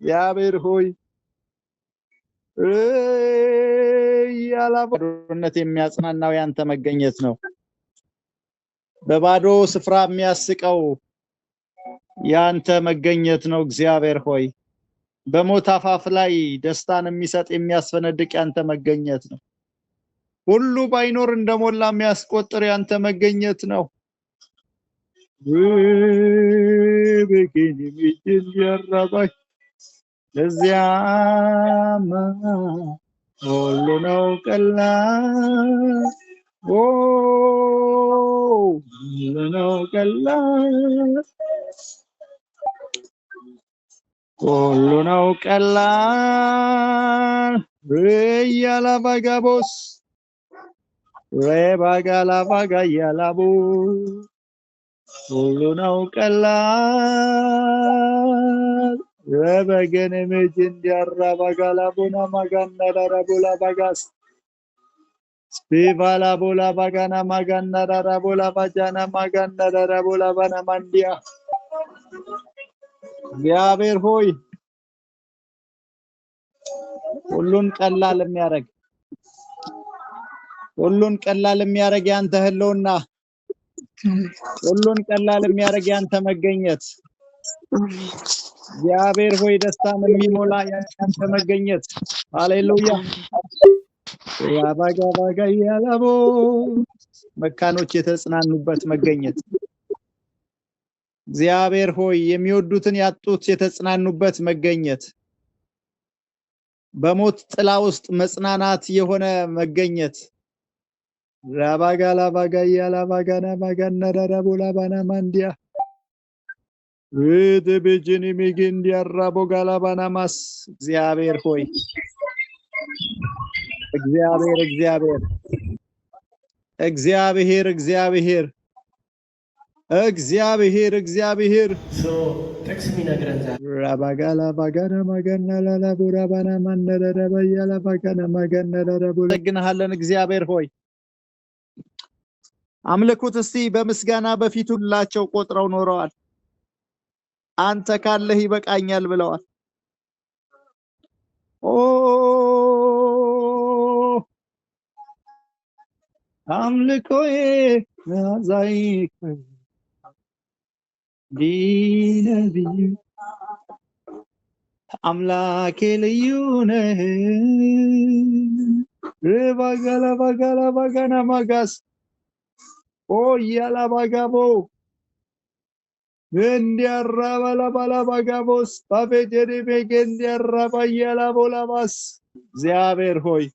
እግዚአብሔር ሆይ ያላባዶነት የሚያጽናናው ያንተ መገኘት ነው። በባዶ ስፍራ የሚያስቀው ያንተ መገኘት ነው። እግዚአብሔር ሆይ በሞት አፋፍ ላይ ደስታን የሚሰጥ የሚያስፈነድቅ ያንተ መገኘት ነው። ሁሉ ባይኖር እንደሞላ የሚያስቆጥር ያንተ መገኘት ነው። በጌን የሚጅን ያራባይ ለዚያማ ሁሉ ነው ቀላል ሁሉ ነው ቀላል ሁሉ ነው ቀላል ያላባጋቦስ ረባጋላ ባጋ ያላቡ ሁሉ ነው ቀላል ረበገን መጅን ያራባጋላ ቦና ማጋና ዳራቦላ ባጋስ ስፒቫላ ቦላ ባጋና ማጋና ዳራቦላ ባጃና ማጋና ዳራቦላ ባና ማንዲያ እግዚአብሔር ሆይ ሁሉን ቀላል የሚያረግ ያንተ ህልውና ሁሉን ቀላል የሚያረግ ያንተ መገኘት እግዚአብሔር ሆይ ደስታን የሚሞላ ያንተ መገኘት ሃሌሉያ ያባጋ ባጋ ያላቦ መካኖች የተጽናኑበት መገኘት እግዚአብሔር ሆይ የሚወዱትን ያጡት የተጽናኑበት መገኘት በሞት ጥላ ውስጥ መጽናናት የሆነ መገኘት ራባጋላ ባጋ ያላባጋና ማጋና ዳራቦላ ባና ማንዲያ በጅኒ ሚግን ያራቦጋላ ባና ማስ እግዚአብሔር ሆይ እግዚአብሔር ጥቅስ የሚነግረን ራባጋላ ባጋና ማጋና ላላቦራ ባና ማንደረ ባያላ ባጋና ማጋና ዳራቦላ ደግነሃለን እግዚአብሔር ሆይ አምልኩት እስቲ በምስጋና በፊቱ ሁላቸው ቆጥረው ኖረዋል። አንተ ካለህ ይበቃኛል ብለዋል። አምልኮዬ ናዛይ ዲነብይ አምላኬ ልዩ ነህ ረባጋላ ባጋላ ባጋና ማጋስ ያላባጋቦ እንዲያራባላ ባላባጋቦስ ባፌጀሪ ቤገ እንዲያራባያላ ቦላባስ እግዚአብሔር ሆይ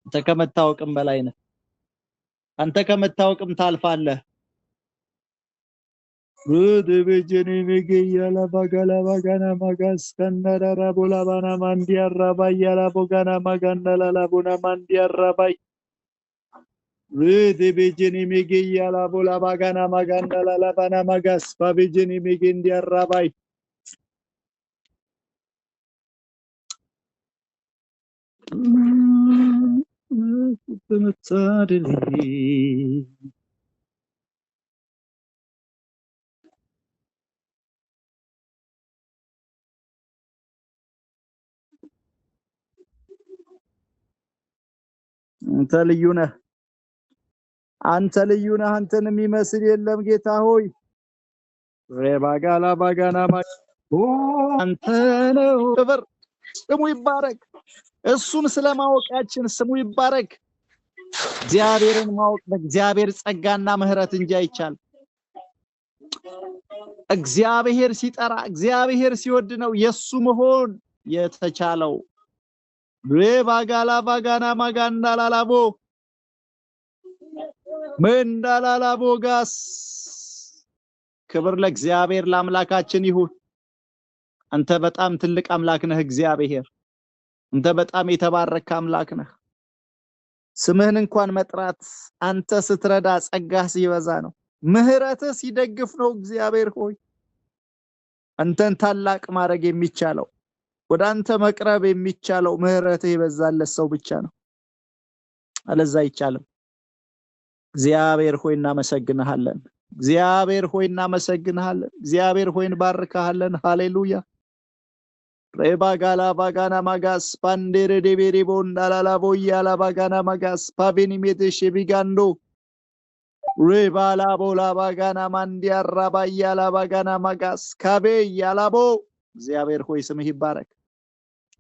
አንተ ከመታወቅም በላይ ነህ። አንተ ከመታወቅም ታልፋለህ። በጅኒ ሚግያላ ባጋላ ባጋና ማጋስ ከነራራ ቦላባና ማንዲያራባያላ ቦጋና ማጋናላላ ቦና ማንዲያራባይ በጅኒ ሚግያላ ቦላ ባጋና ማጋናላላ ባና ማጋስ ባጅኒ ሚግንዲያራባይ በመታደል አንተ ልዩ ነህ። አንተን የሚመስል የለም ጌታ ሆይ ረባጋላ ባጋና አንተ ነው ክብር ስሙ ይባረክ። እሱን ስለማወቃችን ስሙ ይባረክ። እግዚአብሔርን ማወቅ በእግዚአብሔር ጸጋና ምህረት እንጂ አይቻል። እግዚአብሔር ሲጠራ እግዚአብሔር ሲወድ ነው የሱ መሆን የተቻለው። ረባጋላ ባጋና ማጋና ላላቦ መንዳላላቦ ጋስ ክብር ለእግዚአብሔር ለአምላካችን ይሁን። አንተ በጣም ትልቅ አምላክ ነህ እግዚአብሔር። አንተ በጣም የተባረከ አምላክ ነህ። ስምህን እንኳን መጥራት አንተ ስትረዳ ጸጋህ ሲበዛ ነው። ምህረትህ ሲደግፍ ነው። እግዚአብሔር ሆይ አንተን ታላቅ ማድረግ የሚቻለው ወደ አንተ መቅረብ የሚቻለው ምህረትህ የበዛለት ሰው ብቻ ነው። አለዛ አይቻልም። እግዚአብሔር ሆይ እናመሰግንሃለን። እግዚአብሔር ሆይ እናመሰግንሃለን። እግዚአብሔር ሆይ እንባርካለን። ሃሌሉያ ሬባጋላ ባጋና ማጋስ ፓንዴሬ ዴቤሬቦ እንዳላላቦ ያላ ባጋና ማጋስ ፓቬኒሜቴ ሼቢጋንዶ ሬባላ ቦላ ባጋና ማንዲያራ ባያላ ባጋና ማጋስ ካቤ ያላቦ እግዚአብሔር ሆይ ስምህ ይባረክ።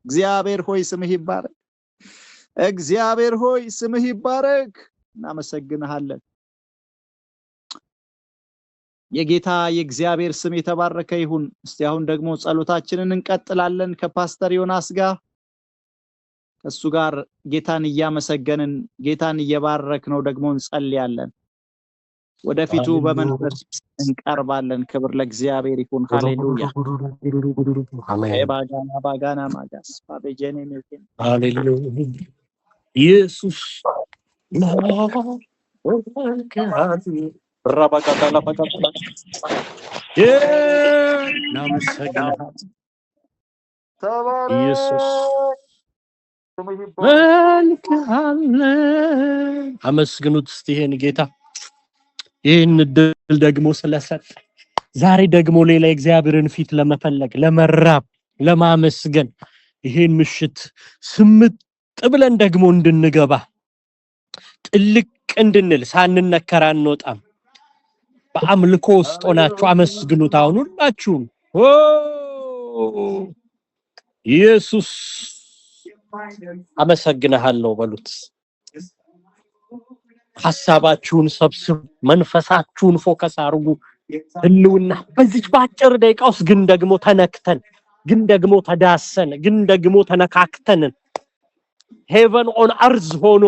እግዚአብሔር ሆይ ስምህ ይባረክ። እግዚአብሔር ሆይ ስምህ ይባረክ። እናመሰግንሃለን። የጌታ የእግዚአብሔር ስም የተባረከ ይሁን። እስቲ አሁን ደግሞ ጸሎታችንን እንቀጥላለን ከፓስተር ዮናስ ጋር። ከሱ ጋር ጌታን እያመሰገንን ጌታን እየባረክነው ደግሞ እንጸልያለን። ወደፊቱ በመንፈስ እንቀርባለን። ክብር ለእግዚአብሔር ይሁን። ሃሌሉያ ባጋና ባጋና ማጋስ ባበጀኔ ሜልከን ሃሌሉያ ኢየሱስ ራባጋታላ ባጋታላ ናመሰግናለን ተባረክ ኢየሱስ ስምህ ይባረክ። መልካለን። አመስግኑት እስቲ ይሄን ጌታ ይሄን ድል ደግሞ ስለሰጠ ዛሬ ደግሞ ሌላ እግዚአብሔርን ፊት ለመፈለግ ለመራብ ለማመስገን ይሄን ምሽት ስምጥ ብለን ደግሞ እንድንገባ ጥልቅ እንድንል ሳንነከራ እንወጣም። በአምልኮ ውስጥ ሆናችሁ አመስግኑት። አሁን ሁላችሁም ኢየሱስ አመሰግናለሁ በሉት። ሐሳባችሁን ሰብስቡ፣ መንፈሳችሁን ፎከስ አድርጉ። ህልውና በዚህ ባጭር ደቂቃ ውስጥ ግን ደግሞ ተነክተን ግን ደግሞ ተዳሰን ግን ደግሞ ተነካክተን ሄቨን ኦን አርዝ ሆኖ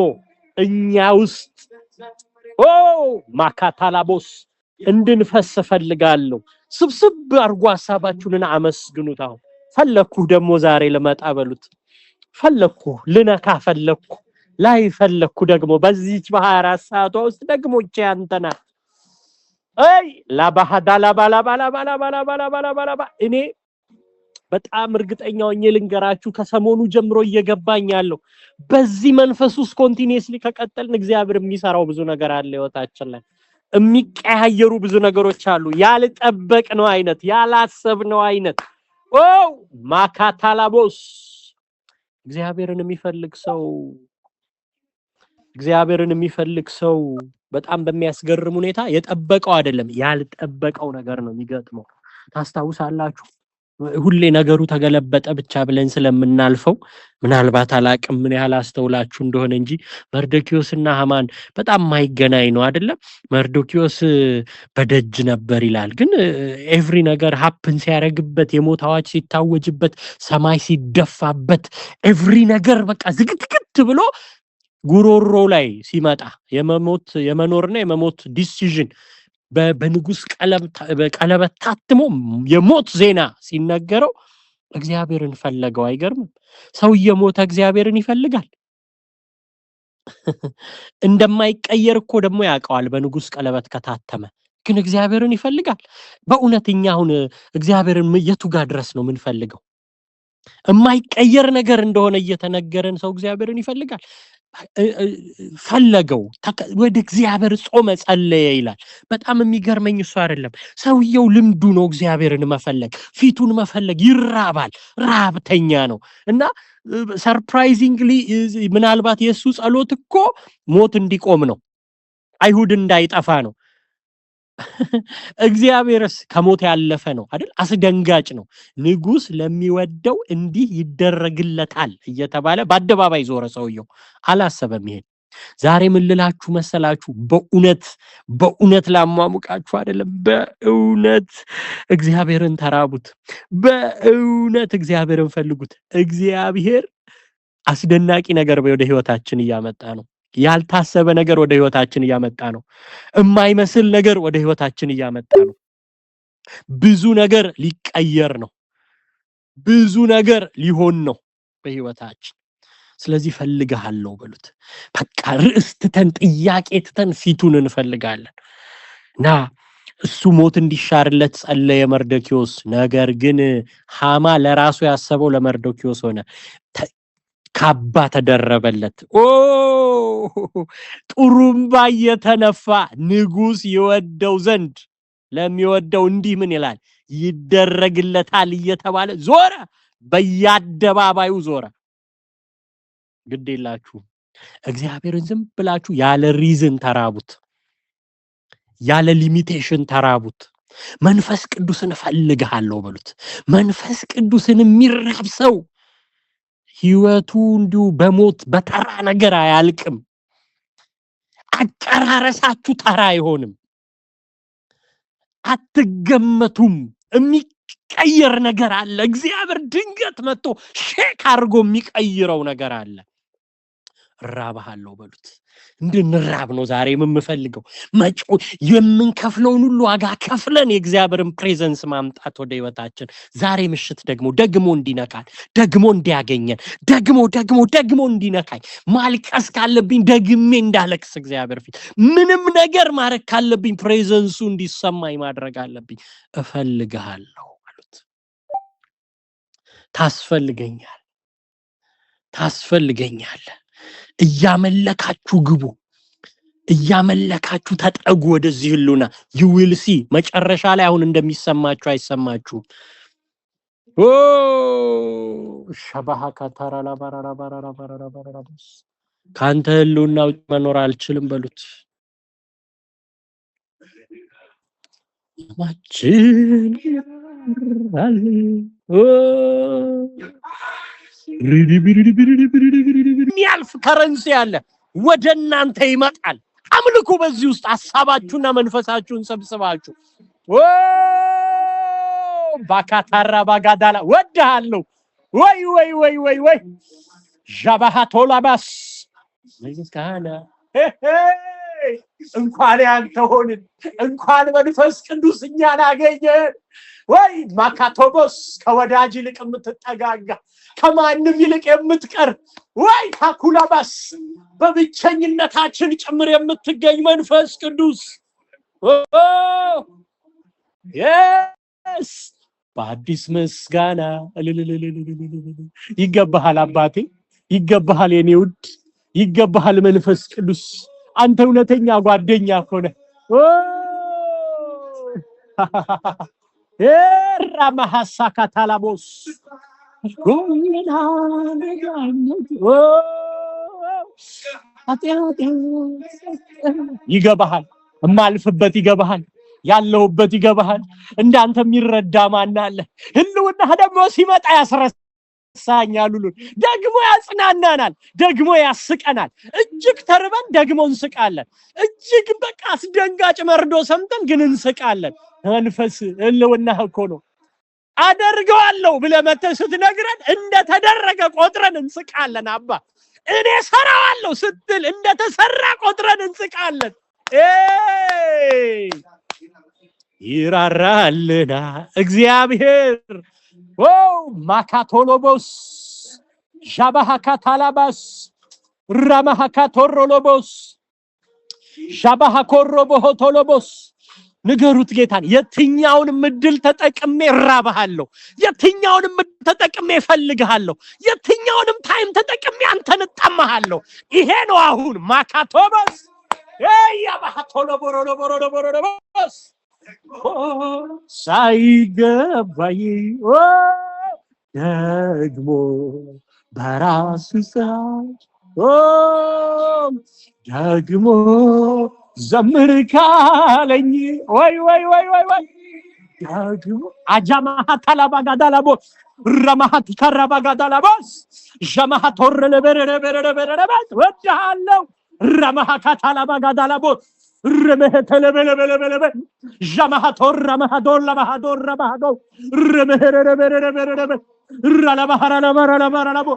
እኛ ውስጥ ማካታላቦስ እንድንፈስ ፈልጋለሁ። ስብስብ አርጓ ሐሳባችሁን አመስግኑት። አሁን ፈለኩ ደግሞ ዛሬ ለመጣ በሉት። ፈለኩ ልነካ ፈለኩ ላይ ፈለኩ ደግሞ በዚህች በ24 ሰዓት ውስጥ ደግሞ እቺ አንተና አይ ላባሃዳላ ባላ ባላ ባላ ባላ ባላ ባላ ባላ እኔ በጣም እርግጠኛው ልንገራችሁ ከሰሞኑ ጀምሮ እየገባኝ ያለው በዚህ መንፈስ ውስጥ ኮንቲኒየስሊ ከቀጠልን እግዚአብሔር የሚሰራው ብዙ ነገር አለ። ህይወታችን ላይ የሚቀያየሩ ብዙ ነገሮች አሉ። ያልጠበቅነው አይነት ያላሰብነው አይነት ማካታላቦስ እግዚአብሔርን የሚፈልግ ሰው በጣም በሚያስገርም ሁኔታ የጠበቀው አይደለም ያልጠበቀው ነገር ነው የሚገጥመው። ታስታውሳላችሁ? ሁሌ ነገሩ ተገለበጠ ብቻ ብለን ስለምናልፈው ምናልባት አላቅም ምን ያህል አስተውላችሁ እንደሆነ እንጂ መርዶክዮስና ሃማን በጣም ማይገናኝ ነው አይደለም? መርዶክዮስ በደጅ ነበር ይላል፣ ግን ኤቭሪ ነገር ሀፕን ሲያረግበት የሞት አዋጅ ሲታወጅበት ሰማይ ሲደፋበት ኤቭሪ ነገር በቃ ዝግትግት ብሎ ጉሮሮ ላይ ሲመጣ የመኖርና የመሞት ዲሲዥን በንጉስ ቀለበት ታትሞ የሞት ዜና ሲነገረው እግዚአብሔርን ፈለገው። አይገርምም? ሰው የሞተ እግዚአብሔርን ይፈልጋል። እንደማይቀየር እኮ ደግሞ ያውቀዋል። በንጉስ ቀለበት ከታተመ ግን እግዚአብሔርን ይፈልጋል። በእውነተኛ አሁን እግዚአብሔርን የቱ ጋር ድረስ ነው ምን ፈልገው? የማይቀየር ነገር እንደሆነ እየተነገረን ሰው እግዚአብሔርን ይፈልጋል። ፈለገው ወደ እግዚአብሔር ጾመ ጸለየ ይላል። በጣም የሚገርመኝ እሱ አይደለም ሰውየው ልምዱ ነው እግዚአብሔርን መፈለግ፣ ፊቱን መፈለግ። ይራባል፣ ራብተኛ ነው። እና ሰርፕራይዚንግሊ ምናልባት የሱ ጸሎት እኮ ሞት እንዲቆም ነው፣ አይሁድ እንዳይጠፋ ነው። እግዚአብሔርስ ከሞት ያለፈ ነው አይደል? አስደንጋጭ ነው። ንጉስ ለሚወደው እንዲህ ይደረግለታል እየተባለ በአደባባይ ዞረ ሰውየው። አላሰበም ይሄን። ዛሬ ምን ልላችሁ መሰላችሁ? በእውነት ላሟሙቃችሁ አይደለም፣ በእውነት እግዚአብሔርን ተራቡት፣ በእውነት እግዚአብሔርን ፈልጉት። እግዚአብሔር አስደናቂ ነገር ወደ ህይወታችን እያመጣ ነው። ያልታሰበ ነገር ወደ ህይወታችን እያመጣ ነው። የማይመስል ነገር ወደ ህይወታችን እያመጣ ነው። ብዙ ነገር ሊቀየር ነው። ብዙ ነገር ሊሆን ነው በህይወታችን። ስለዚህ ፈልጋለሁ በሉት። በቃ ርዕስ ትተን ጥያቄ ትተን ፊቱን እንፈልጋለን። እና እሱ ሞት እንዲሻርለት ጸለየ መርዶክዮስ። ነገር ግን ሃማ ለራሱ ያሰበው ለመርዶክዮስ ሆነ። ካባ ተደረበለት። ጡሩምባ እየተነፋ ንጉስ ይወደው ዘንድ ለሚወደው እንዲህ ምን ይላል ይደረግለታል እየተባለ ዞረ። በየአደባባዩ ዞረ። ግዴላችሁ እግዚአብሔርን ዝም ብላችሁ ያለ ሪዝን ተራቡት፣ ያለ ሊሚቴሽን ተራቡት። መንፈስ ቅዱስን እፈልግሃለሁ በሉት። መንፈስ ቅዱስን የሚራብ ሰው ህይወቱ እንዲሁ በሞት በተራ ነገር አያልቅም። አጨራረሳችሁ ተራ አይሆንም። አትገመቱም። የሚቀየር ነገር አለ። እግዚአብሔር ድንገት መጥቶ ሼክ አድርጎ የሚቀይረው ነገር አለ። እራብሃለሁ በሉት። እንድንራብ ነው ዛሬ የምፈልገው። መጪው የምንከፍለውን ሁሉ ዋጋ ከፍለን የእግዚአብሔርን ፕሬዘንስ ማምጣት ወደ ህይወታችን ዛሬ ምሽት ደግሞ እንዲነካን፣ ደግሞ እንዲያገኘን፣ ደግሞ እንዲነካኝ፣ ማልቀስ ካለብኝ ደግሜ እንዳለቅስ እግዚአብሔር ፊት፣ ምንም ነገር ማድረግ ካለብኝ ፕሬዘንሱ እንዲሰማኝ ማድረግ አለብኝ። እፈልግሃለሁ አሉት። ታስፈልገኛለህ። እያመለካችሁ ግቡ፣ እያመለካችሁ ተጠጉ ወደዚህ ህሉና። you will see መጨረሻ ላይ አሁን እንደሚሰማችሁ አይሰማችሁም። ኦ ሸባሃ ካታራላ ባራራ ካንተ ህሉና ውጭ መኖር አልችልም በሉት። ማችን አለ ኦ የሚያልፍ ከረንሲ ያለ ወደ እናንተ ይመጣል። አምልኩ። በዚህ ውስጥ ሐሳባችሁና መንፈሳችሁን ሰብስባችሁ ባካታራ ባጋዳላ ወድሃለሁ ወይ ጃባሃቶላባስ ምስጋና እንኳን ያንተ ሆንን፣ እንኳን መንፈስ ቅዱስ እኛን አገኘን። ወይ ማካቶቦስ ከወዳጅ ይልቅ የምትጠጋጋ ከማንም ይልቅ የምትቀር ወይ ታኩላባስ በብቸኝነታችን ጭምር የምትገኝ መንፈስ ቅዱስ yes በአዲስ ምስጋና ይገባሃል አባቴ፣ ይገባሃል የኔ ውድ፣ ይገባሃል መንፈስ ቅዱስ። አንተ እውነተኛ ጓደኛ ሆነ ራማሐሳካታላቦስ ይገባሃል። እማልፍበት ይገባሃል፣ ያለሁበት ይገባሃል። እንዳንተ የሚረዳ ማን አለ? ህልውና ደግሞ ሲመጣ ያስረሳኛል፣ ደግሞ ያጽናናናል፣ ደግሞ ያስቀናል። እጅግ ተርበን ደግሞ እንስቃለን። እጅግ በቃ አስደንጋጭ መርዶ ሰምተን ግን እንስቃለን። መንፈስ ህልውና እኮ ነው። አደርገዋለሁ ብለህ መተህ ስትነግረን እንደተደረገ ቆጥረን እንስቃለን። አባ እኔ ሰራዋለሁ ስትል እንደተሰራ ቆጥረን እንስቃለን። ይራራልና እግዚአብሔር ማካቶሎቦስ ጃባሃካታላባስ ራማሃካቶሮሎቦስ ጃባሃኮሮቦሆቶሎቦስ ንገሩት ጌታን። የትኛውንም እድል ተጠቅሜ እራብሃለሁ፣ የትኛውንም እድል ተጠቅሜ እፈልግሃለሁ፣ የትኛውንም ታይም ተጠቅሜ አንተን እጠማሃለሁ። ይሄ ነው አሁን ማካቶቦስ ያባሃቶሎቦሮሎቦሮሎቦሮሎቦስ ሳይገባኝ ደግሞ በራሱ ሰዓት ደግሞ ዘምር ካለኝ ወይ ደግሞ አጃማሃታላባጋዳላቦስ ረማሃቲካራባጋዳላቦስ ጀማሃቶረለበረበረበረበረበት ወድሃለሁ ረማሃካታላባጋዳላቦስ ረመህተለበለበለበለበ ጀማሃቶረማሃዶላባሃዶረባሃዶ ረመህረበረበረበረበ ረለባሃራለበረለበረለቦ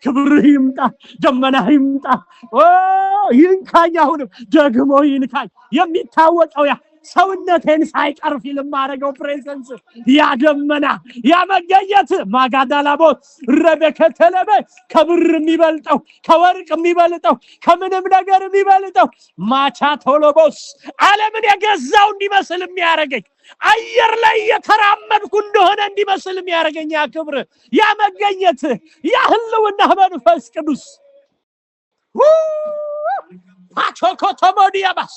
ክብርህ ይምጣ፣ ደመናህ ይምጣ። ይንካኝ፣ አሁንም ደግሞ ይንካኝ። የሚታወቀው ያ ሰውነቴን ሳይቀር ፊልም ማረገው ፕሬዘንስ፣ ያ ደመና፣ ያ መገኘት ማጋዳላቦ ረበከተለበ ከብር የሚበልጠው፣ ከወርቅ የሚበልጠው፣ ከምንም ነገር የሚበልጠው ማቻቶሎቦስ ዓለምን የገዛው እንዲመስል የሚያረገኝ፣ አየር ላይ የተራመድኩ እንደሆነ እንዲመስል የሚያረገኝ ያ ክብር፣ ያ መገኘት፣ ያ ህልውና መንፈስ ቅዱስ ፓቾኮቶሞዲያባስ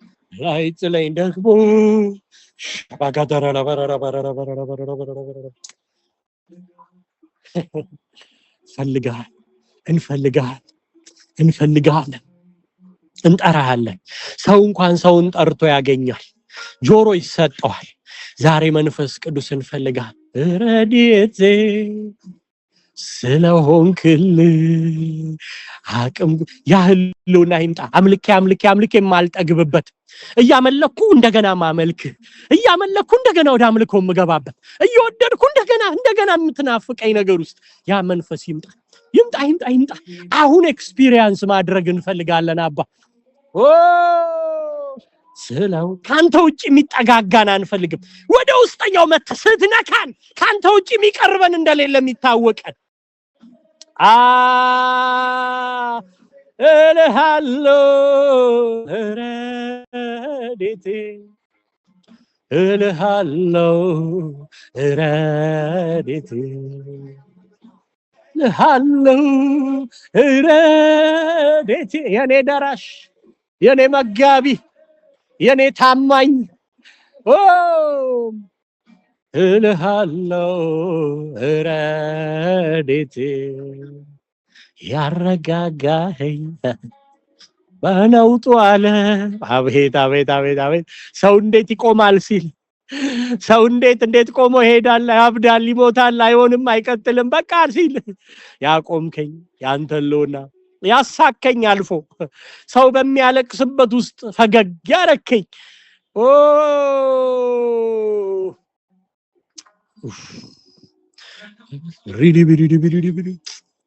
ላይ ጥለኝ ደግሞ ፈልጋል እንፈልጋለን እንፈልጋለን እንጠራሃለን። ሰው እንኳን ሰውን ጠርቶ ያገኛል፣ ጆሮ ይሰጠዋል። ዛሬ መንፈስ ቅዱስ እንፈልጋለን። ረድኤቴ ስለሆንክልኝ አቅም ያህሉና ይምጣ። አምልኬ አምልኬ አምልኬ የማልጠግብበት እያመለኩ እንደገና ማመልክ እያመለኩ እንደገና ወደ አምልኮ የምገባበት እየወደድኩ እንደገና የምትናፍቀኝ ነገር ውስጥ ያ መንፈስ ይምጣ ይምጣ ይምጣ ይምጣ። አሁን ኤክስፒሪየንስ ማድረግ እንፈልጋለን አባ። ስለው ካንተ ውጪ የሚጠጋጋን አንፈልግም። ወደ ውስጠኛው መተህ ስትነካን ካንተ ውጪ የሚቀርበን እንደሌለ የሚታወቀን እልሃለሁ ረድኤቴ እልሃለሁ ረድኤቴ እልሃለሁ ረድኤቴ የኔ ደራሽ የኔ መጋቢ የኔ ታማኝ እልሃለሁ ረድኤቴ ያረጋጋኸኝ በነውጡ ዓለም። አቤት አቤት አቤት አቤት! ሰው እንዴት ይቆማል ሲል ሰው እንዴት ቆሞ ይሄዳል? ያብዳል፣ ይሞታል፣ አይሆንም፣ አይቀጥልም በቃ ሲል ያቆምከኝ ያንተ ህልውና ያሳከኝ አልፎ ሰው በሚያለቅስበት ውስጥ ፈገግ ያረከኝ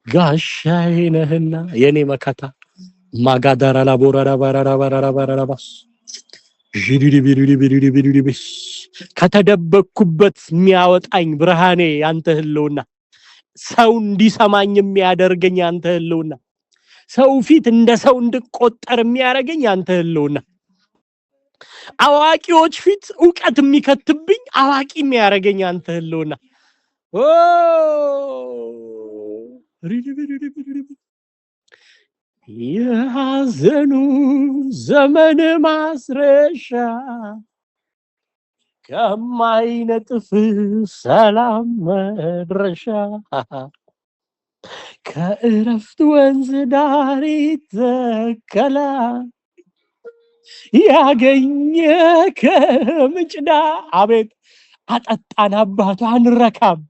ጋሻዬ ነህና የኔ መከታ ማጋዳራ ላቦራራ ባራራ ባራራ ባራራ ባስ ከተደበቅኩበት የሚያወጣኝ ብርሃኔ ያንተ ህልውና፣ ሰው እንዲሰማኝ የሚያደርገኝ ያንተ ህልውና፣ ሰው ፊት እንደ ሰው እንድቆጠር የሚያደርገኝ ያንተ ህልውና፣ አዋቂዎች ፊት ዕውቀት የሚከትብኝ አዋቂ የሚያደርገኝ ያንተ ህልውና የሐዘኑ ዘመን ማስረሻ ከማይነጥፍ ሰላም መድረሻ ከእረፍት ወንዝ ዳር ተከላ ያገኘ ከምጭዳ አቤት አጠጣን አባቱ አንረካም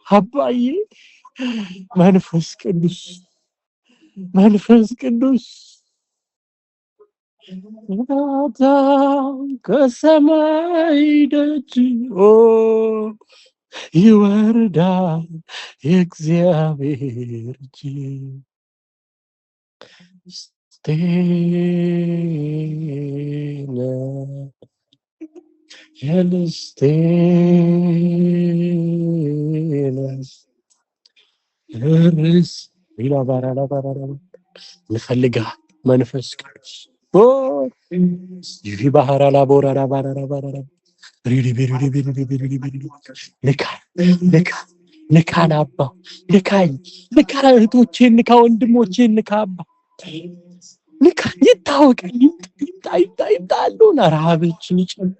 አባዬ መንፈስ ቅዱስ ከሰማይ ደጅ ይወርዳል የእግዚአብሔር እጅ ንፈልጋ መንፈስ ቅዱስ ይህ ባህራ ላቦራራ ባራራ ባራራ ንካን አባ ንካ እህቶቼን ንካ ወንድሞቼን ንካ አባ ንካ ይታወቀኝ ይምጣ አሉና ረሃባችን ይጨምር።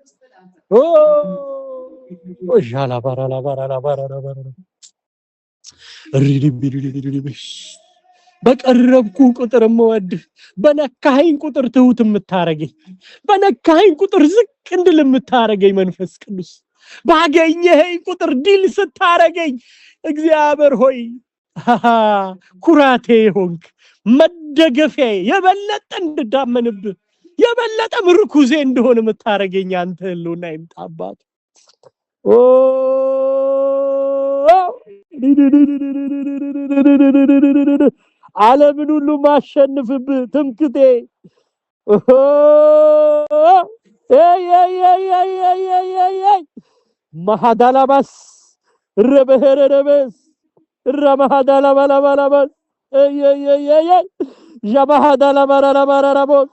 ዣላ ባራላ ባራላ ባራላ ባራላ በቀረብኩ ቁጥር የምወድህ፣ በነካኸኝ ቁጥር ትሁት የምታረገኝ፣ በነካኸኝ ቁጥር ዝቅ እንድል የምታረገኝ መንፈስ ቅዱስ ባገኘኸኝ ቁጥር ድል ስታረገኝ እግዚአብሔር ሆይ ኩራቴ ሆንክ፣ መደገፊያዬ፣ የበለጠ እንድዳመንብህ፣ የበለጠ ምርኩዜ እንደሆነ የምታረገኝ አንተ ህልውና ይምጣ አባት። ዓለምን ሁሉ ማሸንፍብህ ትምክቴ ማሃዳላባስ ረበረረበስ ረማሃዳላባላባላባስ ጃማሃዳላባራባራባራቦስ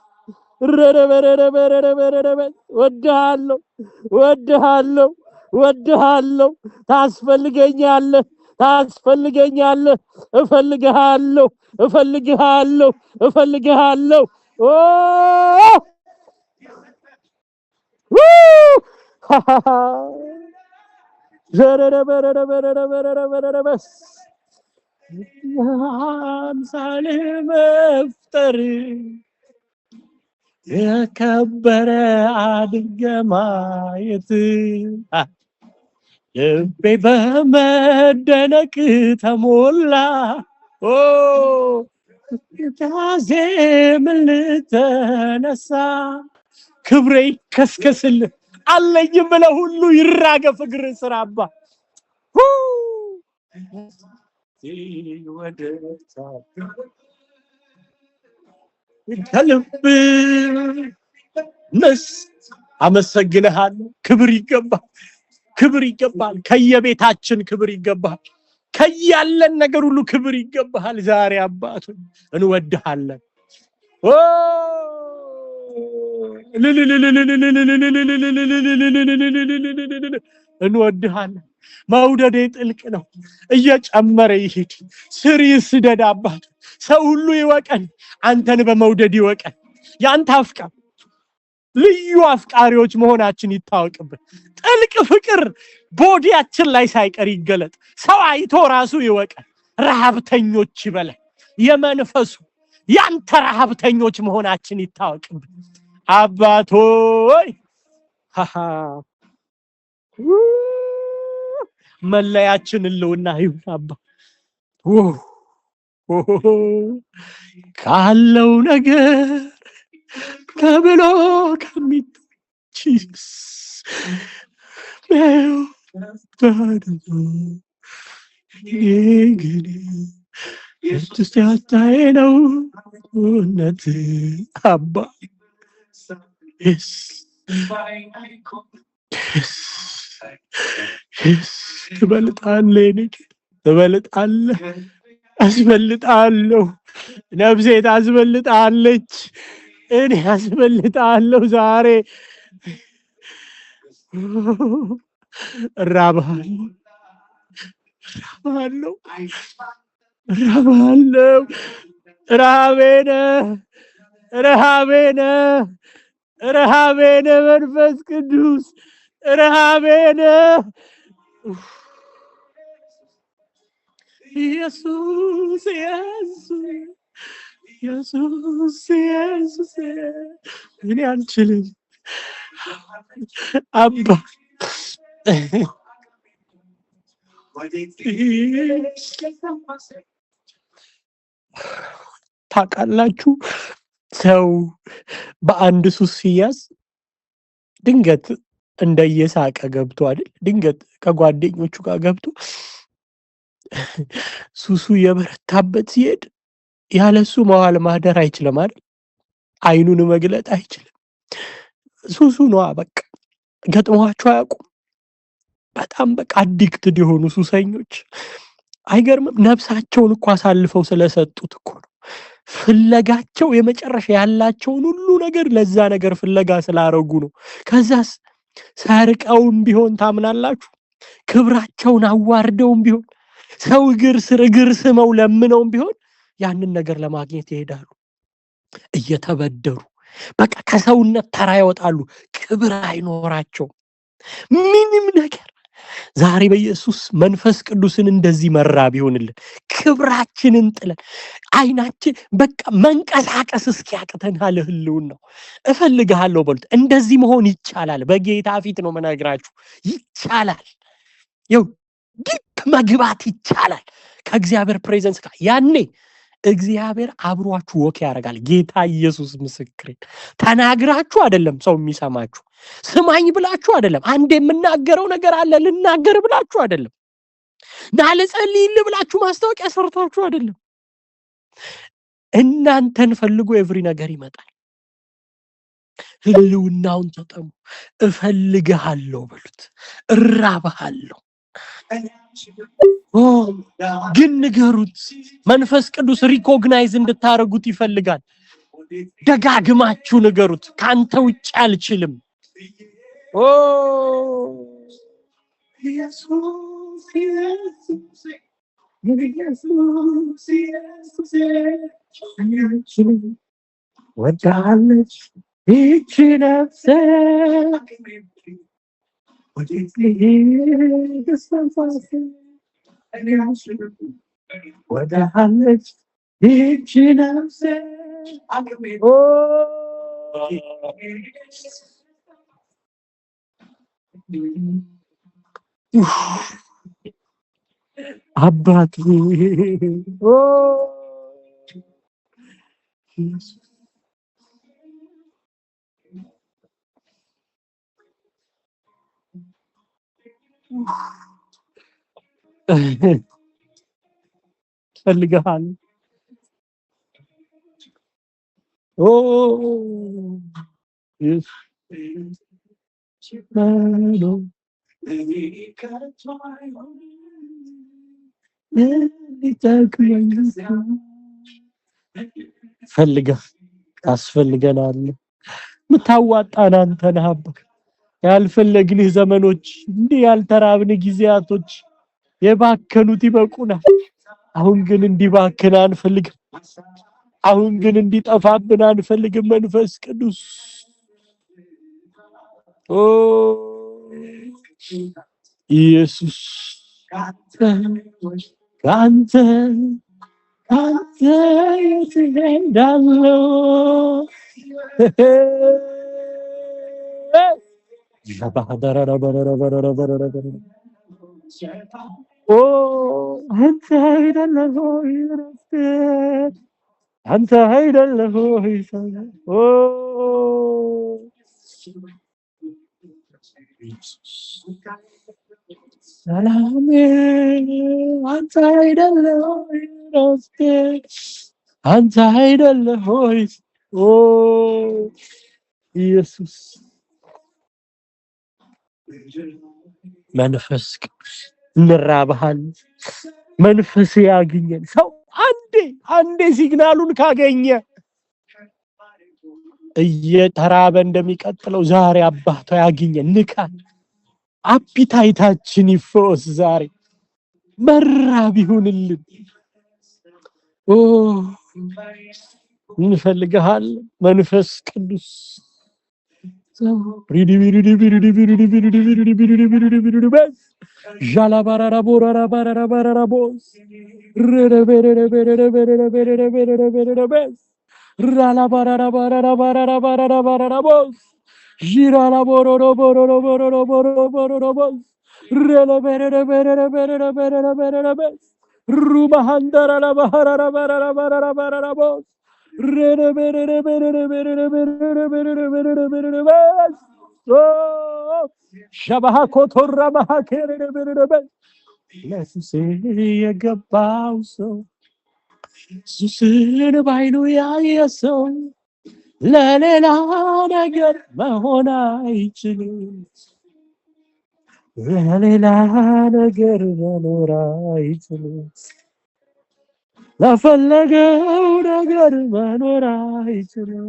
ረረበረረበረረበረረበስ ወድሃለሁ ታስፈልገኛለህ እፈልግሃለሁ ረረበረረበረረበረረበስ አምሳሌ መፍጠር የከበረ አድርገ ማየት ልቤ በመደነቅ ተሞላ። ምን ልተነሳ ክብሬ ከስከስልህ አለኝ ብለህ ሁሉ ይራገፍ እግር ስራ አባ ከልብ ነስ አመሰግንሃለሁ። ክብር ይገባል። ከየቤታችን ክብር ይገባል። ከያለን ነገር ሁሉ ክብር ይገባል። ዛሬ አባት እንወድሃለን። እንወድሃለን። መውደዴ ጥልቅ ነው፣ እየጨመረ ይሄድ። ስር ይስደድ አባት። ሰው ሁሉ ይወቀን፣ አንተን በመውደድ ይወቀን። ያንተ አፍቃሪ ልዩ አፍቃሪዎች መሆናችን ይታወቅብን። ጥልቅ ፍቅር ቦዲያችን ላይ ሳይቀር ይገለጥ። ሰው አይቶ ራሱ ይወቀን። ረሃብተኞች ይበለን። የመንፈሱ ያንተ ረሃብተኞች መሆናችን ይታወቅብን አባቶይ። መለያችን ህልውና ይሁን አባ። ካለው ነገር ከብሎ ከሚችስ ግን ያስታዬ ነው እውነት አባ። ትበልጣለህ፣ አስበልጣለሁ። ነፍሴ ታስበልጣለች፣ እኔ አስበልጣለሁ። ዛሬ እራብሃለሁ። ረሃቤነ መንፈስ ቅዱስ ረሃቤነ ኢየሱስ እኔ አልችልም አባ። ታውቃላችሁ ሰው በአንድ ሱስ ሲያዝ ድንገት እንደየሳቀ ገብቶ አይደል? ድንገት ከጓደኞቹ ጋር ገብቶ ሱሱ የበረታበት ሲሄድ ያለሱ መዋል ማደር አይችልም አይደል? አይኑን መግለጥ አይችልም። ሱሱ ነው በቃ። ገጥሟቸው አያውቁም? በጣም በቃ አዲክትድ የሆኑ ሱሰኞች አይገርምም? ነፍሳቸውን እኮ አሳልፈው ስለሰጡት እኮ ነው። ፍለጋቸው የመጨረሻ ያላቸውን ሁሉ ነገር ለዛ ነገር ፍለጋ ስላረጉ ነው። ከዛስ ሰርቀውም ቢሆን ታምናላችሁ? ክብራቸውን አዋርደውም ቢሆን ሰው እግር ስር እግር ስመው ለምነውም ቢሆን ያንን ነገር ለማግኘት ይሄዳሉ። እየተበደሩ በቃ ከሰውነት ተራ ይወጣሉ። ክብር አይኖራቸው ምንም ነገር። ዛሬ በኢየሱስ መንፈስ ቅዱስን እንደዚህ መራብ ይሆንልን። ክብራችንን ጥለን አይናችን በቃ መንቀሳቀስ እስኪያቅተን አለ ህልውናው እፈልግሃለሁ በሉት። እንደዚህ መሆን ይቻላል። በጌታ ፊት ነው መናገራችሁ። ይቻላል። ይው ዲፕ መግባት ይቻላል ከእግዚአብሔር ፕሬዘንስ ጋር። ያኔ እግዚአብሔር አብሯችሁ ወክ ያደርጋል። ጌታ ኢየሱስ ምስክሬ። ተናግራችሁ አይደለም ሰው የሚሰማችሁ፣ ስማኝ ብላችሁ አይደለም፣ አንድ የምናገረው ነገር አለ ልናገር ብላችሁ አይደለም፣ ናልጸልይል ብላችሁ ማስታወቂያ ሰርታችሁ አይደለም። እናንተን ፈልጎ ኤቭሪ ነገር ይመጣል። ህልውናውን ተጠሙ። እፈልግሃለሁ በሉት። እራብሃለሁ ግን ንገሩት። መንፈስ ቅዱስ ሪኮግናይዝ እንድታረጉት ይፈልጋል። ደጋግማችሁ ንገሩት። ካንተ ውጭ አልችልም። ወዳለች ይህች ነፍሴ ወዳለች ይህች ነፍሴ አባቴ ፈልገሃል። ፈልገህ ታስፈልገናል። ምታዋጣን አንተ ነህ አባ። ያልፈለግንህ ዘመኖች፣ እንዲህ ያልተራብን ጊዜያቶች የባከኑት ይበቁናል። አሁን ግን እንዲባክን አንፈልግም። አሁን ግን እንዲጠፋብን አንፈልግም። መንፈስ ቅዱስ ኢየሱስ ካንተ ትሄዳለሁ። አንተ አይደለህ ሆይ እረፍቴ፣ አንተ አይደለህ ሆይ ሰላሜ፣ አንተ አይደለህ ሆይ እረፍቴ፣ አንተ አይደለህ ሆይ ኢየሱስ። መንፈስ ቅዱስ እንራብሃል። መንፈስ ያግኘን። ሰው አንዴ ሲግናሉን ካገኘ እየተራበ እንደሚቀጥለው ዛሬ አባቷ ያግኘን። ንካን። አፒታይታችን ይፈወስ። ዛሬ መራብ ይሁንልን። እንፈልግሃል መንፈስ ቅዱስ። ሸባሃ ኮቶራ ማሃከረ በረበስ ለሱስ የገባው ሰው ሱስን ባይኑ ያየ ሰው ለሌላ ነገር መሆን አይችልም። ለሌላ ነገር መኖር አይችልም። ለፈለገው ነገር መኖር አይችልም።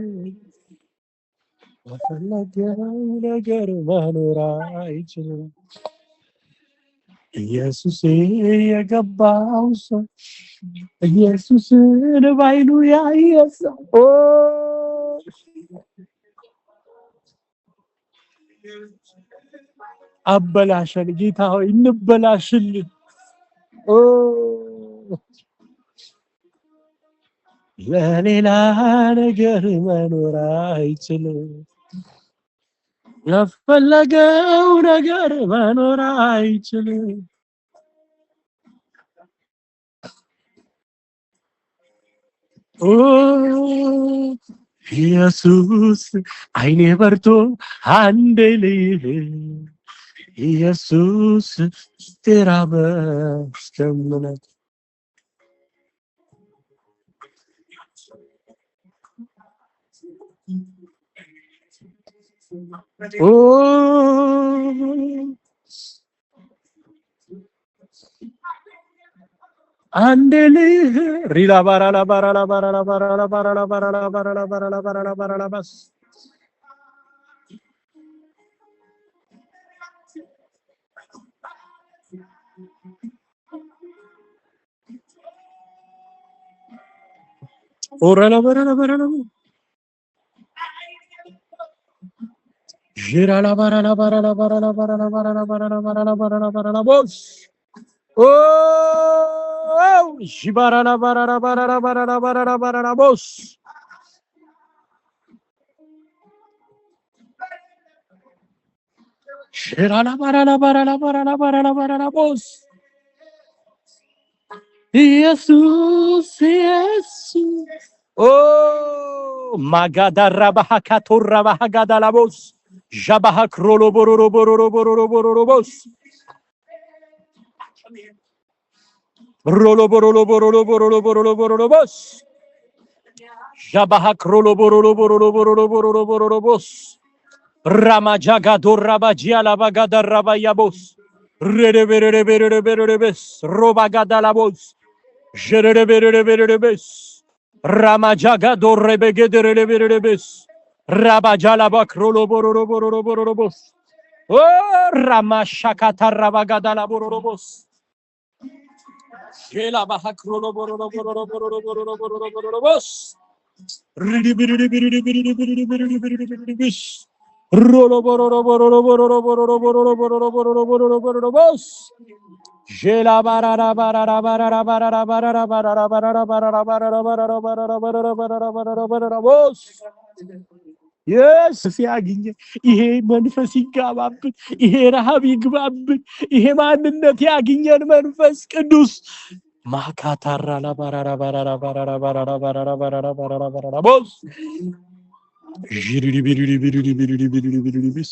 ለፈለገው ነገር መኖር አይችልም። ኢየሱስ የገባው ሰው ኢየሱስን ባይኑ ያየ ሰው አበላሸን ጌታ ሆይ እንበላሽልን ለሌላ ነገር መኖር አይችልም ለፈለገው ነገር መኖር አይችልም ኢየሱስ አይኔ በርቶ አንዴ ልይህ ኢየሱስ ተራበ እስከምነት አንዴልህ ሪላ ባራላ ባራላ ባራላ ባራላ ባራላ ባራላ ባራላ ባራላ ባራላ ባራላ ባስ ኦራላ ባራላ ባራላ ጂራላ ባራላ ባራላ ባራላ ባራላ ባራላ ባራላ ባራላ ባራላ ባራላ ቦስ ጂባራላ ባራላ ባራላ ባራላ ባራላ ባራላ ቦስ ጂራላ ባራላ ባራላ ባራላ ባራላ ባራላ ቦስ ኢየሱስ ኢየሱስ ማጋዳራ ባሃካቶራ ባሃጋዳላ ቦስ ጃባሃክ ሮሎ ቦሮሮ ቦሮሮ ቦሮሮ ቦሮሮ ቦስ ሮሎ ቦሮሎ ቦሮሎ ቦሮሎ ቦሮሎ ቦሮሎ ቦስ ጃባሃክ ሮሎ ቦሮሎ ቦሮሎ ቦሮሎ ቦሮሎ ቦሮሎ ቦስ ራማጃጋ ዶራባጂያላ ባጋዳራባያ ቦስ ረደበረበረበረበስ ሮባጋዳላ ቦስ ጀረበረበረበረበስ ራማጃጋ ዶረበገደረበረበስ ራባጃላ ባክሮሎ ቦሮሮ ቦሮሮ ቦሮሮ ቦስ ራማሻካታ ራባጋዳላ ቦሮሮ ቦስ ሼላ ባክሮሎ ቦሮሮ ቦሮሮ ቦሮሮ ቦሮሮ ቦሮሮ ቦሮሮ ቦስ ሪዲቢሪቢሪቢሪቢሪቢሪቢሪቢሪቢሪቢሪቢስ ሮሎ ቦሮሮ ቦሮሮ ቦሮሮ ቦሮሮ ቦሮሮ ቦሮሮ ቦሮሮ ቦሮሮ ቦሮሮ ቦስ ሼላ ባራራ ባራራ ባራራ ባራራ ባራራ ባራራ ባራራ ባራራ ባራራ ባራራ ባራራ ባራራ ባራራ ባራራ ባራራ ቦስ ኢየሱስ ያግኘ ይሄ መንፈስ ይጋባብን ይሄ ረሃብ ይግባብን ይሄ ማንነት ያግኘን መንፈስ ቅዱስ ማካታራ ለባራራ ባራራ ባራራ ባራራ ባራራ ባራራ ባራራ ባራራ ቦስ ጂሪሪ ቢሪሪ ቢሪሪ ቢሪሪ ቢሪሪ ቢሪሪ ቢስ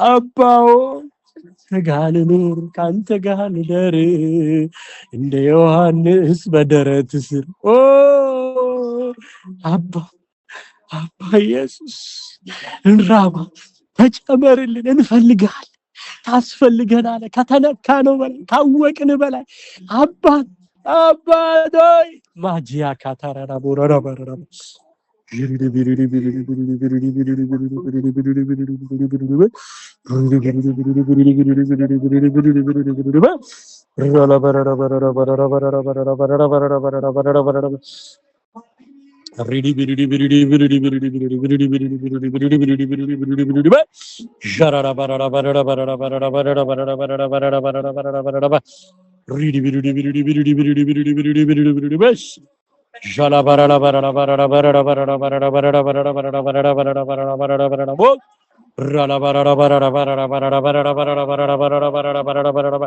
አባው ተጋል ኑር ካንተ ጋር ልደር እንደ ዮሐንስ በደረት ስር አባ ኢየሱስ እንራባ ተጨመርልን እንፈልጋለን ታስፈልገናል ከተነካነው በላይ ታወቅን በላይ አባዶይ ማጂያ ካታራራ ቦራራ ባራራ ጂሪሪ ቢሪሪ ቢሪሪ ቢሪሪ ቢሪሪ ቢሪሪ ቢሪሪ ቢሪሪ ቢሪሪ ቢሪሪ ቢሪሪ ራላ ባራራ ባራራ ባራራ ባራራ ባራራ ባራራ ባራራ ባራራ ባራራ ባራራ ሪዲ ቢሪዲ ቢሪዲ ቢሪዲ ቢሪዲ ቢሪዲ ቢሪዲ ቢሪዲ ቢሪዲ ቢሪዲ ቢሪዲ ቢሪዲ ቢሪዲ ቢሪዲ ባ ጃራራ ባራራ ባራራ ባራራ ባራራ ባራራ ባራራ ባራራ ባራራ ባራራ ባራራ ባራራ ባ ሪዲ ቢሪዲ ቢሪዲ ቢሪዲ ቢሪዲ ቢሪዲ ቢሪዲ ቢሪዲ ቢሪዲ ባስ ጃላ ባራራ ባራራ ባራራ ባራራ ባራራ ባራራ ባራራ ባራራ ባራራ ባራራ ባራራ ባራራ ባራራ ባራራ ቦ ራላ ባራራ ባራራ ባራራ ባራራ ባራራ ባራራ ባራራ ባራራ ባራራ ባራራ ባራራ ባ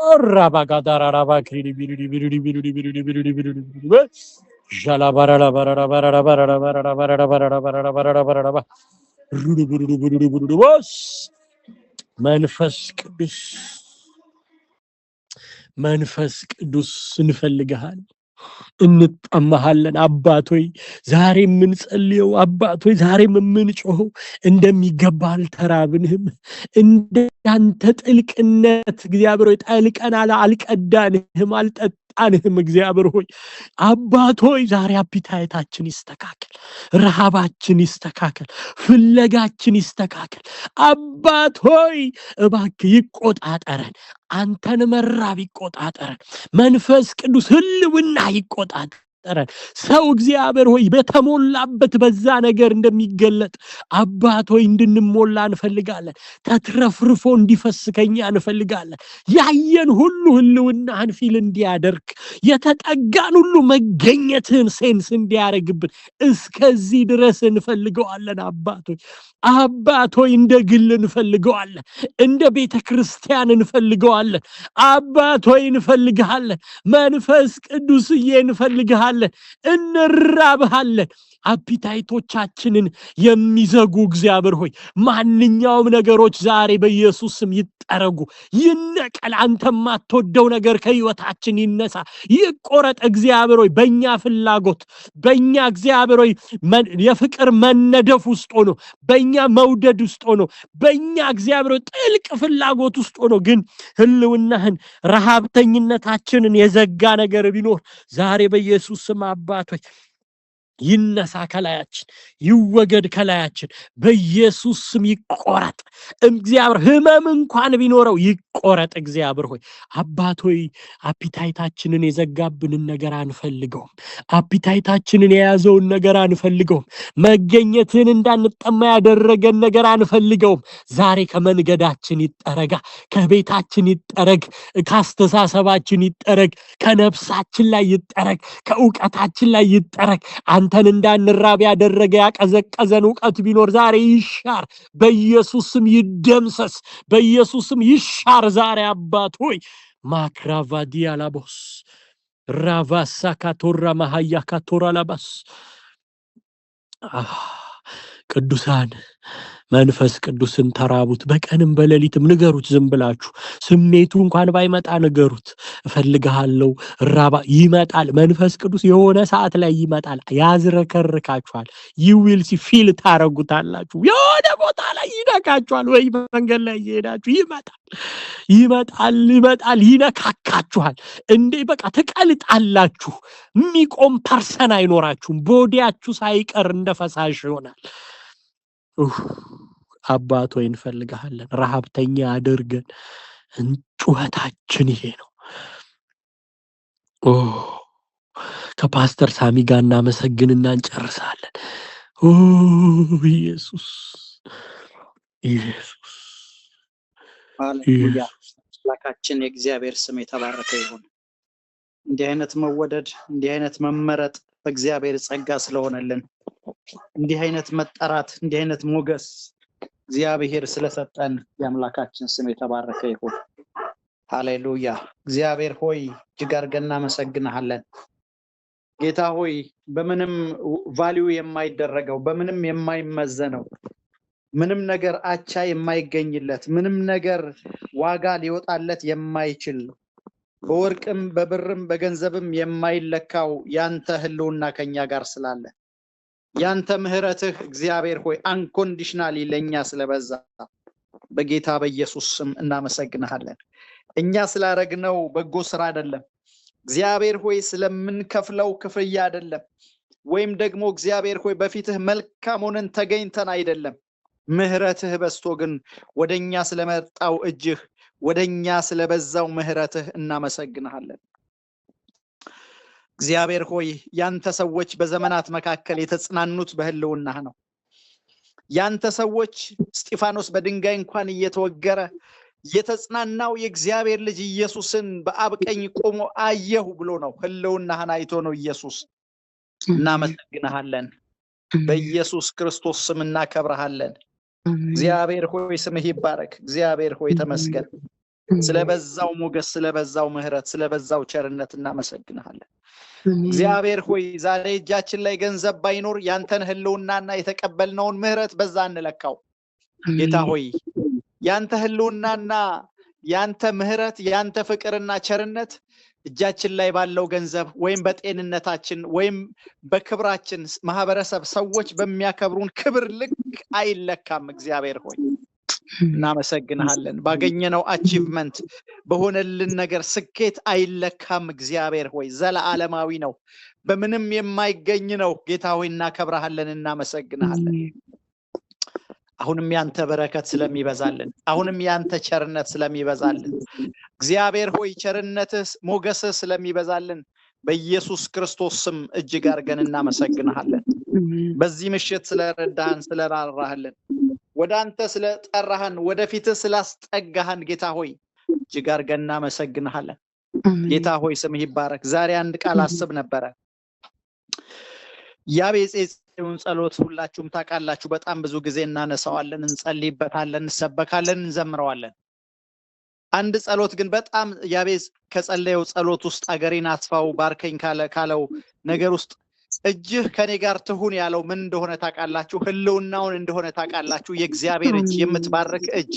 Rabagadara Rabakiri Biri Biri Biri Biri Biri Biri Jala Barara Barara Barara Barara Barara Barara Barara Barara Barara Barara Rudu Buru Buru Buru was መንፈስ ቅዱስ እንፈልግሃል እንጣመሃለን አባቶይ ዛሬ የምንጸልየው አባቶይ ዛሬ የምንጮኸው እንደሚገባ አልተራብንህም እንዳንተ ጥልቅነት እግዚአብሔር ሆይ ጠልቀናል አልቀዳንህም አልሰጣንህም። እግዚአብሔር ሆይ አባት ሆይ ዛሬ አፒታይታችን ይስተካከል፣ ረሃባችን ይስተካከል፣ ፍለጋችን ይስተካከል። አባት ሆይ እባክህ ይቆጣጠረን፣ አንተን መራብ ይቆጣጠረን፣ መንፈስ ቅዱስ ህልውና ይቆጣጠረን። ሰው እግዚአብሔር ሆይ በተሞላበት በዛ ነገር እንደሚገለጥ አባት ሆይ እንድንሞላ እንፈልጋለን። ተትረፍርፎ እንዲፈስከኛ እንፈልጋለን። ያየን ሁሉ ህልውናህን ፊል እንዲያደርግ፣ የተጠጋን ሁሉ መገኘትህን ሴንስ እንዲያደርግብን እስከዚህ ድረስ እንፈልገዋለን። አባት ሆይ እንደ ግል እንፈልገዋለን፣ እንደ ቤተ ክርስቲያን እንፈልገዋለን። አባት ሆይ እንፈልግሃለን፣ መንፈስ ቅዱስዬ እንፈልግሃለን፣ እንራብሃለን። አፒታይቶቻችንን የሚዘጉ እግዚአብሔር ሆይ ማንኛውም ነገሮች ዛሬ በኢየሱስ ስም ይጠረጉ፣ ይነቀል። አንተ የማትወደው ነገር ከህይወታችን ይነሳ፣ ይቆረጥ። እግዚአብሔር ሆይ በእኛ ፍላጎት፣ በእኛ እግዚአብሔር ሆይ የፍቅር መነደፍ ውስጥ ሆኖ፣ በእኛ መውደድ ውስጥ ሆኖ፣ በእኛ እግዚአብሔር ሆይ ጥልቅ ፍላጎት ውስጥ ሆኖ ግን ህልውናህን ረሃብተኝነታችንን የዘጋ ነገር ቢኖር ዛሬ በኢየሱስ ስም አባት ሆይ ይነሳ ከላያችን፣ ይወገድ ከላያችን፣ በኢየሱስ ስም ይቆረጥ። እግዚአብሔር ህመም እንኳን ቢኖረው ይቆረጥ። እግዚአብሔር ሆይ አባት ሆይ አፒታይታችንን የዘጋብንን ነገር አንፈልገውም። አፒታይታችንን የያዘውን ነገር አንፈልገውም። መገኘትን እንዳንጠማ ያደረገን ነገር አንፈልገውም። ዛሬ ከመንገዳችን ይጠረጋ፣ ከቤታችን ይጠረግ፣ ካስተሳሰባችን ይጠረግ፣ ከነፍሳችን ላይ ይጠረግ፣ ከእውቀታችን ላይ ይጠረግ። አንተን እንዳንራብ ያደረገ ያቀዘቀዘን ዕውቀት ቢኖር ዛሬ ይሻር፣ በኢየሱስ ስም ይደምሰስ፣ በኢየሱስ ስም ይሻር ዛሬ አባት ሆይ። ማክራቫዲያ ላቦስ ራቫሳ ካቶራ ማሃያ ካቶራ ላባስ ቅዱሳን መንፈስ ቅዱስን ተራቡት፣ በቀንም በሌሊትም ንገሩት። ዝም ብላችሁ ስሜቱ እንኳን ባይመጣ ንገሩት። እፈልግሃለሁ፣ ራባ ይመጣል። መንፈስ ቅዱስ የሆነ ሰዓት ላይ ይመጣል፣ ያዝረከርካችኋል። ይዊል ፊል ታረጉታላችሁ። የሆነ ቦታ ላይ ይነካችኋል፣ ወይ መንገድ ላይ እየሄዳችሁ ይመጣል፣ ይነካካችኋል። እንዴ በቃ ትቀልጣላችሁ። የሚቆም ፐርሰን አይኖራችሁም። ቦዲያችሁ ሳይቀር እንደፈሳሽ ይሆናል። አባት ሆይ እንፈልግሃለን፣ ረሃብተኛ አድርገን። ጩኸታችን ይሄ ነው። ከፓስተር ሳሚ ጋር እናመሰግንና እንጨርሳለን። ኢየሱስ ሃሌሉያ። አምላካችን የእግዚአብሔር ስም የተባረከ ይሁን። እንዲህ አይነት መወደድ፣ እንዲህ አይነት መመረጥ በእግዚአብሔር ጸጋ ስለሆነልን፣ እንዲህ አይነት መጠራት፣ እንዲህ አይነት ሞገስ እግዚአብሔር ስለሰጠን የአምላካችን ስም የተባረከ ይሁን። ሃሌሉያ። እግዚአብሔር ሆይ እጅግ አድርገን እናመሰግንሃለን። ጌታ ሆይ በምንም ቫልዩ የማይደረገው፣ በምንም የማይመዘነው፣ ምንም ነገር አቻ የማይገኝለት፣ ምንም ነገር ዋጋ ሊወጣለት የማይችል፣ በወርቅም በብርም በገንዘብም የማይለካው ያንተ ህልውና ከኛ ጋር ስላለ፣ ያንተ ምህረትህ እግዚአብሔር ሆይ አንኮንዲሽናሊ ለኛ ስለበዛ በጌታ በኢየሱስ ስም እናመሰግንሃለን። እኛ ስላረግነው በጎ ስራ አይደለም፣ እግዚአብሔር ሆይ ስለምንከፍለው ክፍያ አይደለም፣ ወይም ደግሞ እግዚአብሔር ሆይ በፊትህ መልካም ሆነን ተገኝተን አይደለም። ምህረትህ በስቶ ግን ወደኛ ስለመጣው እጅህ፣ ወደኛ ስለበዛው ምህረትህ እናመሰግንሃለን። እግዚአብሔር ሆይ ያንተ ሰዎች በዘመናት መካከል የተጽናኑት በህልውናህ ነው። ያንተ ሰዎች እስጢፋኖስ በድንጋይ እንኳን እየተወገረ የተጽናናው የእግዚአብሔር ልጅ ኢየሱስን በአብ ቀኝ ቆሞ አየሁ ብሎ ነው። ህልውናህን አይቶ ነው ኢየሱስ። እናመሰግንሃለን። በኢየሱስ ክርስቶስ ስም እናከብርሃለን። እግዚአብሔር ሆይ ስምህ ይባረክ። እግዚአብሔር ሆይ ተመስገን። ስለበዛው ሞገስ፣ ስለበዛው ምህረት፣ ስለበዛው ቸርነት እናመሰግንሃለን። እግዚአብሔር ሆይ ዛሬ እጃችን ላይ ገንዘብ ባይኖር ያንተን ህልውናና የተቀበልነውን ምህረት በዛ እንለካው። ጌታ ሆይ ያንተ ህልውናና ያንተ ምህረት፣ ያንተ ፍቅርና ቸርነት እጃችን ላይ ባለው ገንዘብ ወይም በጤንነታችን ወይም በክብራችን ማህበረሰብ ሰዎች በሚያከብሩን ክብር ልክ አይለካም። እግዚአብሔር ሆይ እናመሰግንሃለን። ባገኘነው አቺቭመንት በሆነልን ነገር ስኬት አይለካም። እግዚአብሔር ሆይ ዘለዓለማዊ ነው፣ በምንም የማይገኝ ነው። ጌታ ሆይ እናከብርሃለን፣ እናመሰግንሃለን። አሁንም ያንተ በረከት ስለሚበዛልን፣ አሁንም ያንተ ቸርነት ስለሚበዛልን፣ እግዚአብሔር ሆይ ቸርነትህ ሞገስህ ስለሚበዛልን በኢየሱስ ክርስቶስ ስም እጅግ አድርገን እናመሰግንሃለን። በዚህ ምሽት ስለረዳህን፣ ስለራራህልን፣ ወደ አንተ ስለጠራህን፣ ወደፊትህ ስላስጠጋህን ጌታ ሆይ እጅግ አድርገን እናመሰግንሃለን። ጌታ ሆይ ስምህ ይባረክ። ዛሬ አንድ ቃል አስብ ነበረ። ያቤጼጽዮን ጸሎት ሁላችሁም ታውቃላችሁ። በጣም ብዙ ጊዜ እናነሳዋለን፣ እንጸልይበታለን፣ እንሰበካለን፣ እንዘምረዋለን። አንድ ጸሎት ግን በጣም ያቤጽ ከጸለየው ጸሎት ውስጥ አገሬን አስፋው ባርከኝ ካለው ነገር ውስጥ እጅህ ከኔ ጋር ትሁን ያለው ምን እንደሆነ ታውቃላችሁ? ህልውናውን እንደሆነ ታውቃላችሁ? የእግዚአብሔር እጅ የምትባርክ እጅ፣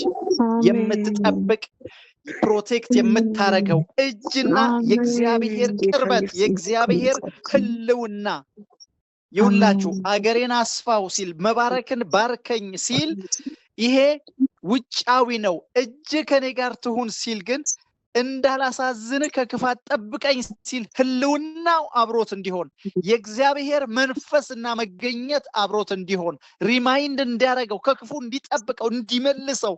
የምትጠብቅ ፕሮቴክት የምታረገው እጅና የእግዚአብሔር ቅርበት፣ የእግዚአብሔር ህልውና ይውላችሁ። አገሬን አስፋው ሲል መባረክን ባርከኝ ሲል ይሄ ውጫዊ ነው። እጅ ከኔ ጋር ትሁን ሲል ግን እንዳላሳዝን ከክፋት ጠብቀኝ ሲል ህልውናው አብሮት እንዲሆን የእግዚአብሔር መንፈስና መገኘት አብሮት እንዲሆን ሪማይንድ እንዲያረገው ከክፉ እንዲጠብቀው እንዲመልሰው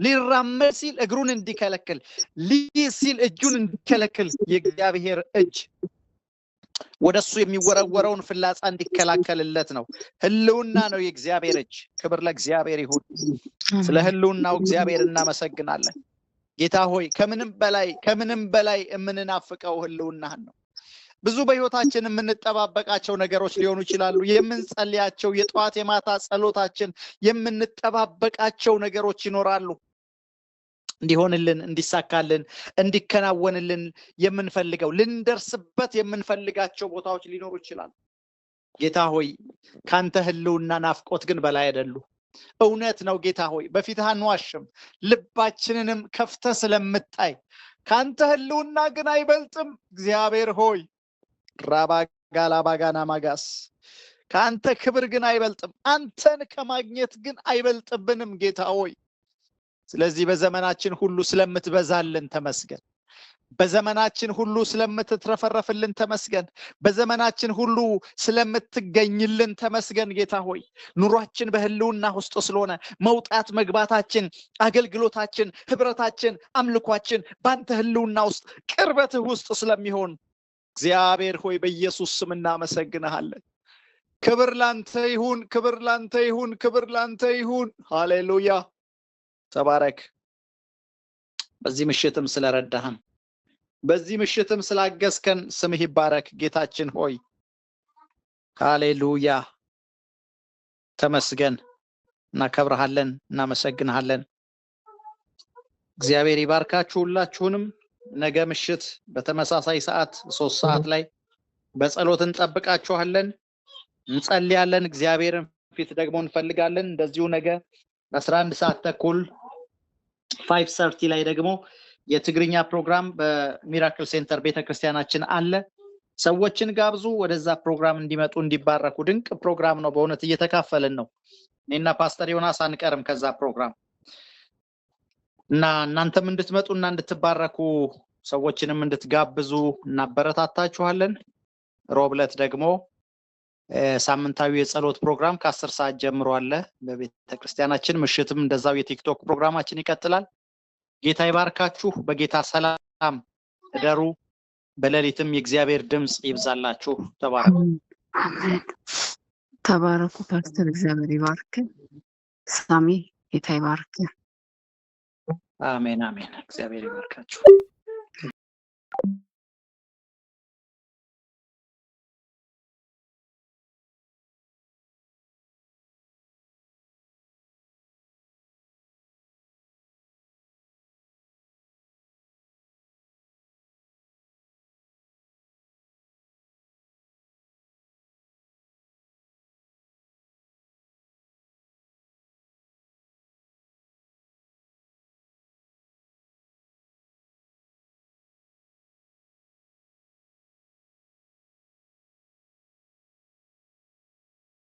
ሊራመድ ሲል እግሩን እንዲከለክል ሊይዝ ሲል እጁን እንዲከለክል የእግዚአብሔር እጅ ወደሱ የሚወረወረውን ፍላጻ እንዲከላከልለት ነው። ህልውና ነው የእግዚአብሔር እጅ። ክብር ለእግዚአብሔር ይሁን። ስለ ህልውናው እግዚአብሔር እናመሰግናለን። ጌታ ሆይ ከምንም በላይ የምንናፍቀው ህልውናህን ነው። ብዙ በህይወታችን የምንጠባበቃቸው ነገሮች ሊሆኑ ይችላሉ። የምንጸልያቸው የጠዋት የማታ ጸሎታችን የምንጠባበቃቸው ነገሮች ይኖራሉ። እንዲሆንልን፣ እንዲሳካልን፣ እንዲከናወንልን የምንፈልገው ልንደርስበት የምንፈልጋቸው ቦታዎች ሊኖሩ ይችላሉ። ጌታ ሆይ ካንተ ህልውና ናፍቆት ግን በላይ አይደሉ። እውነት ነው ጌታ ሆይ በፊትህ አንዋሽም። ልባችንንም ከፍተህ ስለምታይ ካንተ ህልውና ግን አይበልጥም። እግዚአብሔር ሆይ ራባጋላባጋና ማጋስ ካንተ ክብር ግን አይበልጥም። አንተን ከማግኘት ግን አይበልጥብንም ጌታ ሆይ። ስለዚህ በዘመናችን ሁሉ ስለምትበዛልን ተመስገን። በዘመናችን ሁሉ ስለምትትረፈረፍልን ተመስገን። በዘመናችን ሁሉ ስለምትገኝልን ተመስገን ጌታ ሆይ። ኑሯችን በህልውና ውስጥ ስለሆነ መውጣት መግባታችን፣ አገልግሎታችን፣ ህብረታችን፣ አምልኳችን ባንተ ህልውና ውስጥ ቅርበትህ ውስጥ ስለሚሆን እግዚአብሔር ሆይ በኢየሱስ ስም እናመሰግንሃለን። ክብር ላንተ ይሁን፣ ክብር ላንተ ይሁን፣ ክብር ላንተ ይሁን። ሃሌሉያ። ተባረክ። በዚህ ምሽትም ስለረዳህን፣ በዚህ ምሽትም ስላገዝከን ስምህ ይባረክ ጌታችን ሆይ። ሃሌሉያ። ተመስገን። እናከብርሃለን፣ እናመሰግንሃለን። እግዚአብሔር ይባርካችሁ ሁላችሁንም። ነገ ምሽት በተመሳሳይ ሰዓት 3 ሰዓት ላይ በጸሎት እንጠብቃችኋለን፣ እንጸልያለን። እግዚአብሔርን ፊት ደግሞ እንፈልጋለን። እንደዚሁ ነገ 11 ሰዓት ተኩል 5:30 ላይ ደግሞ የትግርኛ ፕሮግራም በሚራክል ሴንተር ቤተክርስቲያናችን አለ። ሰዎችን ጋብዙ፣ ወደዛ ፕሮግራም እንዲመጡ እንዲባረኩ። ድንቅ ፕሮግራም ነው በእውነት እየተካፈልን ነው። እኔና ፓስተር ዮናስ አንቀርም ከዛ ፕሮግራም እና እናንተም እንድትመጡና እንድትባረኩ ሰዎችንም እንድትጋብዙ እናበረታታችኋለን። ሮብ ዕለት ደግሞ ሳምንታዊ የጸሎት ፕሮግራም ከ10 ሰዓት ጀምሮ አለ በቤተክርስቲያናችን። ምሽትም እንደዛው የቲክቶክ ፕሮግራማችን ይቀጥላል። ጌታ ይባርካችሁ። በጌታ ሰላም እደሩ። በሌሊትም የእግዚአብሔር ድምጽ ይብዛላችሁ። ተባረኩ። ተባረኩ። ፓስተር እግዚአብሔር ይባርክ። ሳሚ ጌታ ይባርክ። አሜን አሜን። እግዚአብሔር ይባርካችሁ።